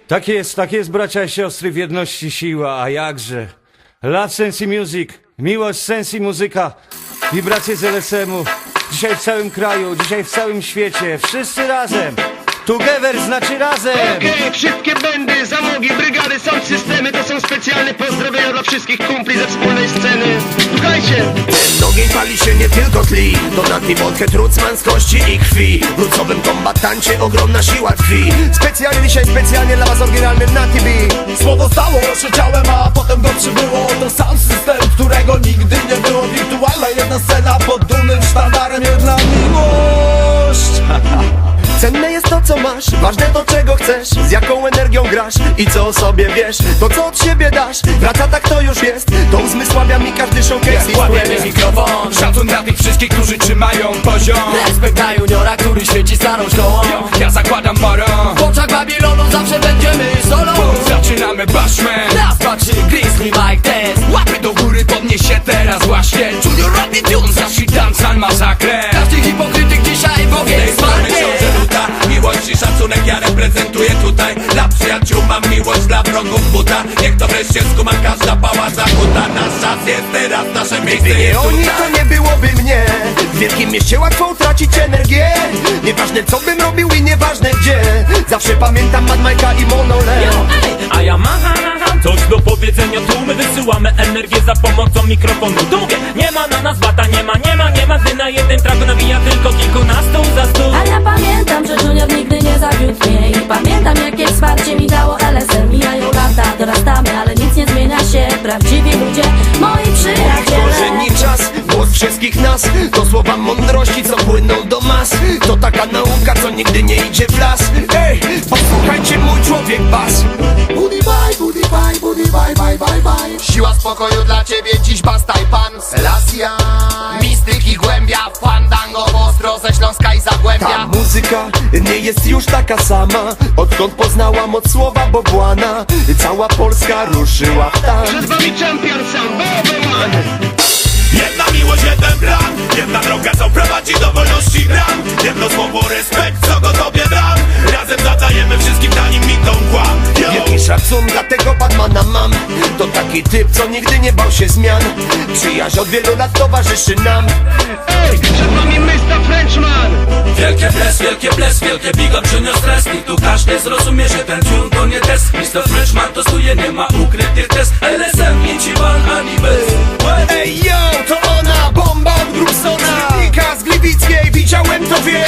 Tak jest, bracia i siostry, w jedności siła, a jakże. Love Sensi Music, miłość Sensi Muzyka, wibracje z LSM-u. Dzisiaj w całym kraju, dzisiaj w całym świecie, wszyscy razem. Together znaczy razem. Okej, wszystkie bandy, załogi, brygady, sound systemy to są specjalne pozdrowienia dla wszystkich kumpli ze wspólnej sceny. Słuchajcie! Ten ogień pali się nie tylko tli, to na wodkę trucman z kości i krwi. W lucowym kombatancie ogromna siła tkwi. Specjalnie dzisiaj, specjalnie dla was oryginalny na TV. Słowo stało się ciałem, a potem go przybyło. To sam system, którego nigdy nie było. Wirtualna jedna scena pod dumnym sztandarem, jedna miłość. Cenne jest to, co masz, ważne to, czego chcesz, z jaką energią grasz i co o sobie wiesz. To, co od siebie dasz, wraca tak to już jest. To uzmysławia mi każdy showcase. Kładziemy mikrofon, szacun dla tych wszystkich, którzy trzymają poziom. Respekt dla juniora, który świeci starą szkołą. Ja zakładam moro, w oczach Babilonu zawsze będziemy solą. Zaczynamy baszmę, raz, dwa, trzy, Grizzly, Mike Test. Łapy do góry, podnieś się teraz właśnie. Junior Rodney Tunes, zaś i dancehall masakrę. Każdy hipokrytyk dzisiaj w ogień spadnie. Miłość i szacunek ja reprezentuję tutaj. Dla przyjaciół mam miłość, dla wrogów buta. Niech to wreszcie skuma każda pała zakuta. Nasz czas jest teraz, nasze miejsce Gdyby jest nie oni, tutaj. to nie byłoby mnie. W wielkim mieście łatwo utracić energię. Nieważne co bym robił i nieważne gdzie. Zawsze pamiętam Mad Mike'a i Monole. A ja mam coś do powiedzenia, tu my wysyłamy energię za pomocą mikrofonu. Tu mówię, nie ma na nas bata, nie ma, gdy na jednym traku nawija tylko kilkunastu za stół. A ja pamiętam, że Junior nigdy nie zawiódł mnie. I pamiętam, jakie wsparcie mi dało LSM. Mijają lata, dorastamy, ale nic nie zmienia się. Prawdziwi ludzie, moi przyjaciele. Korzeni czas, głos wszystkich nas. To słowa mądrości, co płyną do mas. To taka nauka, co nigdy nie idzie w las. Ej, posłuchajcie mój człowiek bas. Booty bye, bye, bye. Siła spokoju dla ciebie, dziś bastaj pan Selassia. Mistyki głębia, fandango ostro ze Śląska i Zagłębia. Ta muzyka nie jest już taka sama. Odkąd poznała moc słowa Bobłana, cała Polska ruszyła w tam. Przed wami champion sound, Boboman! Jedna miłość, jeden plan. Jedna droga, co prowadzi do wolności bram. Jedno słowo, respekt, co go tobie dam. Razem zadajemy wszystkim na nim mitą kłam. Wielki szacun dla tego Batmana mam. To taki typ, co nigdy nie bał się zmian. Przyjaźń od wielu lat towarzyszy nam. Ej, przed wami Mr. Frenchman! Wielkie bless, wielkie big up, Junior Stress. Niech tu każdy zrozumie, że ten tune to nie test. Mr. Frenchman to stuje, nie ma ukrytych test. LSM, Ichiban, ani bez. Ej yo, to ona, bomba od Bruksona. Nika z Gliwickiej, widziałem to wie.